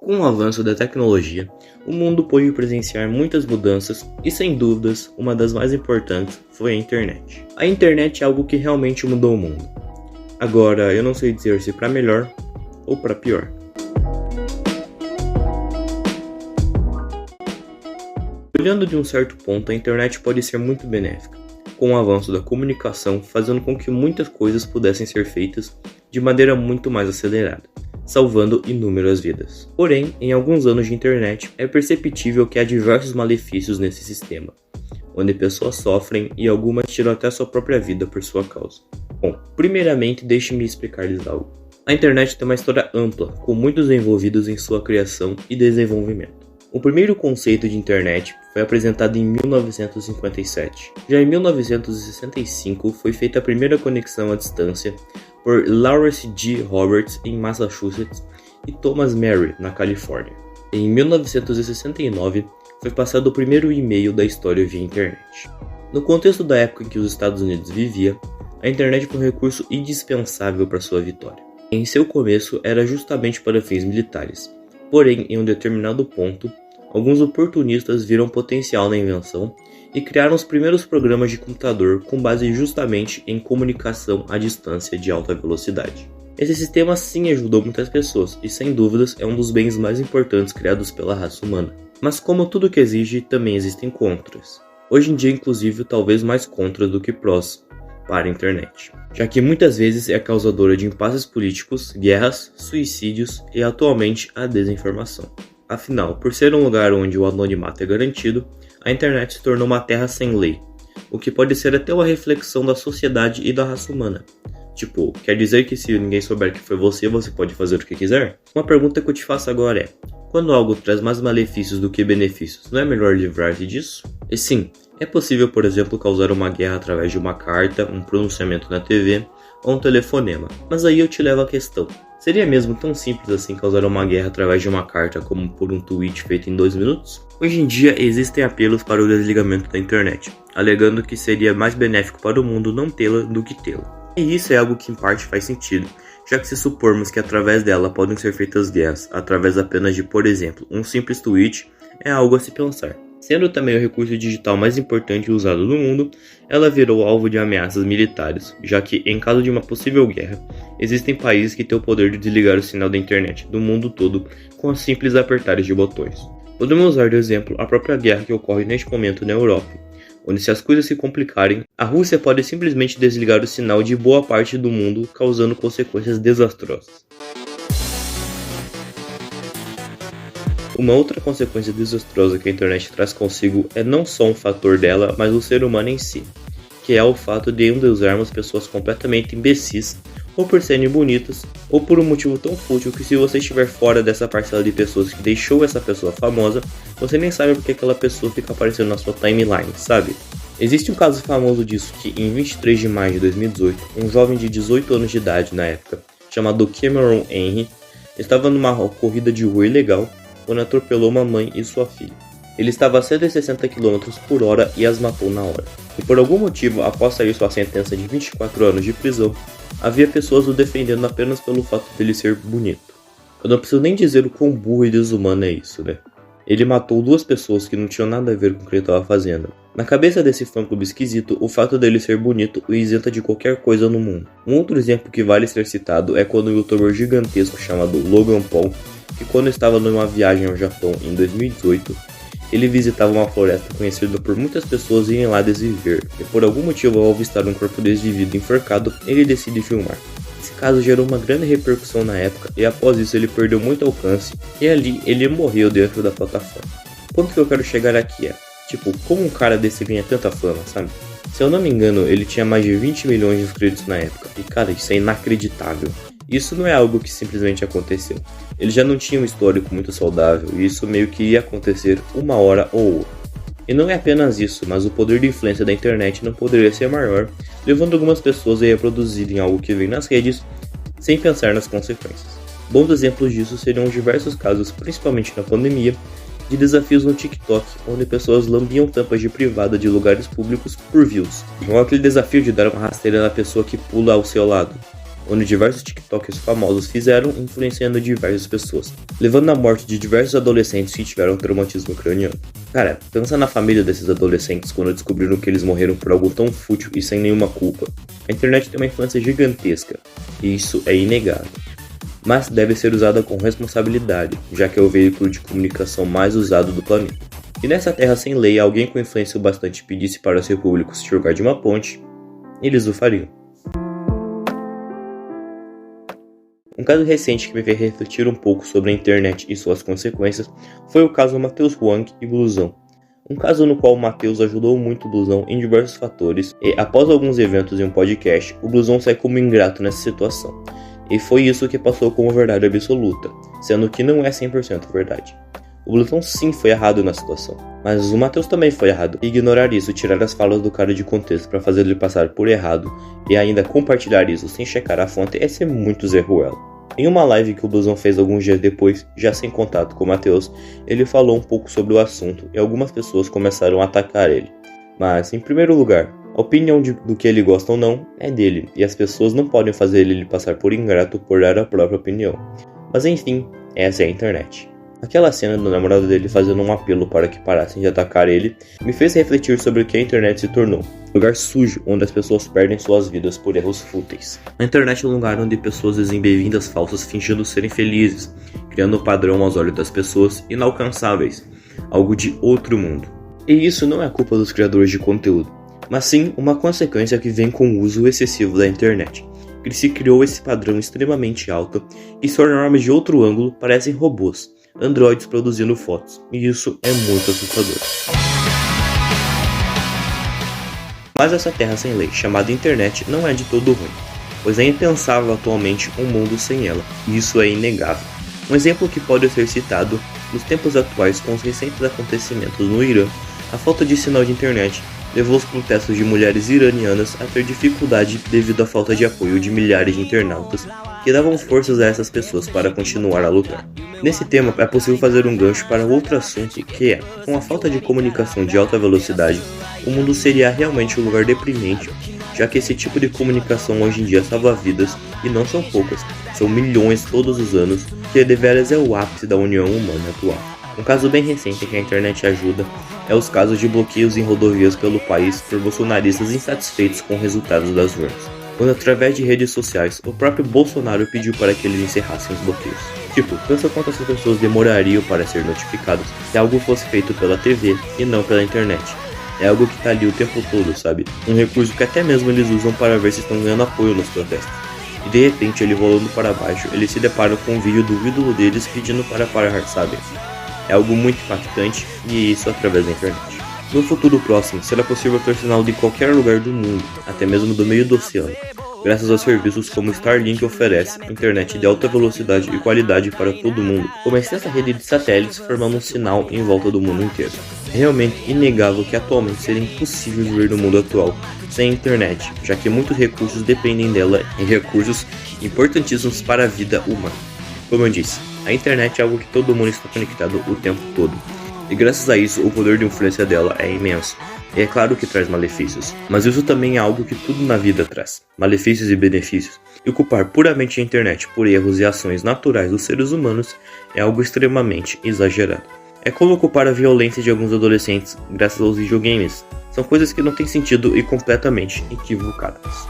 Com o avanço da tecnologia, o mundo pôde presenciar muitas mudanças e, sem dúvidas, uma das mais importantes foi a internet. A internet é algo que realmente mudou o mundo. Agora, eu não sei dizer se para melhor ou para pior. Olhando de um certo ponto, a internet pode ser muito benéfica, com o avanço da comunicação fazendo com que muitas coisas pudessem ser feitas de maneira muito mais acelerada, salvando inúmeras vidas. Porém, em alguns anos de internet, é perceptível que há diversos malefícios nesse sistema, onde pessoas sofrem e algumas tiram até sua própria vida por sua causa. Bom, primeiramente deixe-me explicar-lhes algo. A internet tem uma história ampla, com muitos envolvidos em sua criação e desenvolvimento. O primeiro conceito de internet foi apresentado em 1957. Já em 1965 foi feita a primeira conexão à distância por Lawrence G. Roberts em Massachusetts e Thomas Murray na Califórnia. Em 1969 foi passado o primeiro e-mail da história via internet. No contexto da época em que os Estados Unidos vivia, a internet foi um recurso indispensável para sua vitória. Em seu começo era justamente para fins militares, porém em um determinado ponto, alguns oportunistas viram potencial na invenção e criaram os primeiros programas de computador com base justamente em comunicação à distância de alta velocidade. Esse sistema sim ajudou muitas pessoas e sem dúvidas é um dos bens mais importantes criados pela raça humana. Mas como tudo que exige, também existem contras. Hoje em dia inclusive talvez mais contras do que prós para a internet, já que muitas vezes é causadora de impasses políticos, guerras, suicídios e atualmente a desinformação. Afinal, por ser um lugar onde o anonimato é garantido, a internet se tornou uma terra sem lei, o que pode ser até uma reflexão da sociedade e da raça humana. Tipo, quer dizer que se ninguém souber que foi você pode fazer o que quiser? Uma pergunta que eu te faço agora é, quando algo traz mais malefícios do que benefícios, não é melhor livrar-se disso? E sim, é possível, por exemplo, causar uma guerra através de uma carta, um pronunciamento na TV ou um telefonema, mas aí eu te levo à questão. Seria mesmo tão simples assim causar uma guerra através de uma carta como por um tweet feito em 2 minutos? Hoje em dia existem apelos para o desligamento da internet, alegando que seria mais benéfico para o mundo não tê-la do que tê-la. E isso é algo que em parte faz sentido, já que se supormos que através dela podem ser feitas guerras, através apenas de, por exemplo, um simples tweet, é algo a se pensar. Sendo também o recurso digital mais importante usado no mundo, ela virou alvo de ameaças militares, já que, em caso de uma possível guerra, existem países que têm o poder de desligar o sinal da internet do mundo todo com os simples apertares de botões. Podemos usar de exemplo a própria guerra que ocorre neste momento na Europa, onde se as coisas se complicarem, a Rússia pode simplesmente desligar o sinal de boa parte do mundo, causando consequências desastrosas. Uma outra consequência desastrosa que a internet traz consigo é não só um fator dela, mas o ser humano em si, que é o fato de endeusarmos pessoas completamente imbecis, ou por serem bonitas, ou por um motivo tão fútil que se você estiver fora dessa parcela de pessoas que deixou essa pessoa famosa, você nem sabe porque aquela pessoa fica aparecendo na sua timeline, sabe? Existe um caso famoso disso que em 23 de maio de 2018, um jovem de 18 anos de idade na época, chamado Cameron Henry, estava numa corrida de rua ilegal, quando atropelou uma mãe e sua filha. Ele estava a 160 km por hora e as matou na hora. E por algum motivo, após sair sua sentença de 24 anos de prisão, havia pessoas o defendendo apenas pelo fato dele ser bonito. Eu não preciso nem dizer o quão burro e desumano é isso, né? Ele matou 2 pessoas que não tinham nada a ver com o que ele estava fazendo. Na cabeça desse fã-clube esquisito, o fato dele ser bonito o isenta de qualquer coisa no mundo. Um outro exemplo que vale ser citado é quando um youtuber gigantesco chamado Logan Paul, que quando estava numa viagem ao Japão em 2018, ele visitava uma floresta conhecida por muitas pessoas irem lá desviver, e por algum motivo ao avistar um corpo desvivido enforcado, ele decide filmar. Esse caso gerou uma grande repercussão na época, e após isso ele perdeu muito alcance, e ali ele morreu dentro da plataforma. O ponto que eu quero chegar aqui é, como um cara desse ganha tanta fama, sabe? Se eu não me engano, ele tinha mais de 20 milhões de inscritos na época, e cara, isso é inacreditável. Isso não é algo que simplesmente aconteceu. Ele já não tinha um histórico muito saudável e isso meio que ia acontecer uma hora ou outra. E não é apenas isso, mas o poder de influência da internet não poderia ser maior, levando algumas pessoas a reproduzirem algo que vem nas redes sem pensar nas consequências. Bons exemplos disso seriam os diversos casos, principalmente na pandemia, de desafios no TikTok, onde pessoas lambiam tampas de privada de lugares públicos por views. Ou aquele desafio de dar uma rasteira na pessoa que pula ao seu lado. onde diversos TikTokers famosos fizeram, influenciando diversas pessoas, levando à morte de diversos adolescentes que tiveram traumatismo craniano. Cara, pensa na família desses adolescentes quando descobriram que eles morreram por algo tão fútil e sem nenhuma culpa. A internet tem uma influência gigantesca, e isso é inegável. Mas deve ser usada com responsabilidade, já que é o veículo de comunicação mais usado do planeta. E nessa terra sem lei, alguém com influência o bastante pedisse para seu público se jogar de uma ponte, eles o fariam. Um caso recente que me fez refletir um pouco sobre a internet e suas consequências foi o caso Matheus Huang e Blusão. Um caso no qual o Matheus ajudou muito o Blusão em diversos fatores e, após alguns eventos em um podcast, o Blusão sai como ingrato nessa situação. E foi isso que passou como verdade absoluta, sendo que não é 100% verdade. O Blusão sim foi errado na situação, mas o Matheus também foi errado. E ignorar isso, tirar as falas do cara de contexto para fazer ele passar por errado e ainda compartilhar isso sem checar a fonte é ser muito Zé Ruela. Em uma live que o Blusão fez alguns dias depois, já sem contato com o Matheus, ele falou um pouco sobre o assunto e algumas pessoas começaram a atacar ele. Mas, em primeiro lugar, a opinião do que ele gosta ou não é dele, e as pessoas não podem fazer ele passar por ingrato por dar a própria opinião. Mas enfim, essa é a internet. Aquela cena do namorado dele fazendo um apelo para que parassem de atacar ele me fez refletir sobre o que a internet se tornou. Lugar sujo onde as pessoas perdem suas vidas por erros fúteis. A internet é um lugar onde pessoas exibem vidas falsas fingindo serem felizes, criando um padrão aos olhos das pessoas inalcançáveis, algo de outro mundo. E isso não é culpa dos criadores de conteúdo, mas sim uma consequência que vem com o uso excessivo da internet, que se criou esse padrão extremamente alto e suas normas de outro ângulo parecem robôs, androides produzindo fotos, e isso é muito assustador. Mas essa terra sem lei, chamada internet, não é de todo ruim, pois é impensável atualmente um mundo sem ela, e isso é inegável. Um exemplo que pode ser citado, nos tempos atuais com os recentes acontecimentos no Irã, a falta de sinal de internet levou os protestos de mulheres iranianas a ter dificuldade devido à falta de apoio de milhares de internautas que davam forças a essas pessoas para continuar a lutar. Nesse tema, é possível fazer um gancho para outro assunto que é, com a falta de comunicação de alta velocidade, o mundo seria realmente um lugar deprimente, já que esse tipo de comunicação hoje em dia salva vidas, e não são poucas, são milhões todos os anos, que deveras é o ápice da união humana atual. Um caso bem recente que a internet ajuda é os casos de bloqueios em rodovias pelo país por bolsonaristas insatisfeitos com os resultados das urnas, quando através de redes sociais o próprio Bolsonaro pediu para que eles encerrassem os bloqueios. Tipo, pensa quantas pessoas demorariam para ser notificadas se algo fosse feito pela TV e não pela internet. É algo que tá ali o tempo todo, sabe? Um recurso que até mesmo eles usam para ver se estão ganhando apoio nos protestos. E de repente, ele rolando para baixo, eles se deparam com um vídeo do ídolo deles pedindo para parar, sabe? É algo muito impactante, e isso através da internet. No futuro próximo, será possível ter sinal de qualquer lugar do mundo, até mesmo do meio do oceano, graças a serviços como Starlink oferece, internet de alta velocidade e qualidade para todo mundo, como essa rede de satélites formando um sinal em volta do mundo inteiro. É realmente inegável que atualmente seria impossível viver no mundo atual sem a internet, já que muitos recursos dependem dela e recursos importantíssimos para a vida humana. Como eu disse, a internet é algo que todo mundo está conectado o tempo todo, e graças a isso o poder de influência dela é imenso, e é claro que traz malefícios, mas isso também é algo que tudo na vida traz, malefícios e benefícios, e culpar puramente a internet por erros e ações naturais dos seres humanos é algo extremamente exagerado. É como culpar a violência de alguns adolescentes graças aos videogames, são coisas que não têm sentido e completamente equivocadas.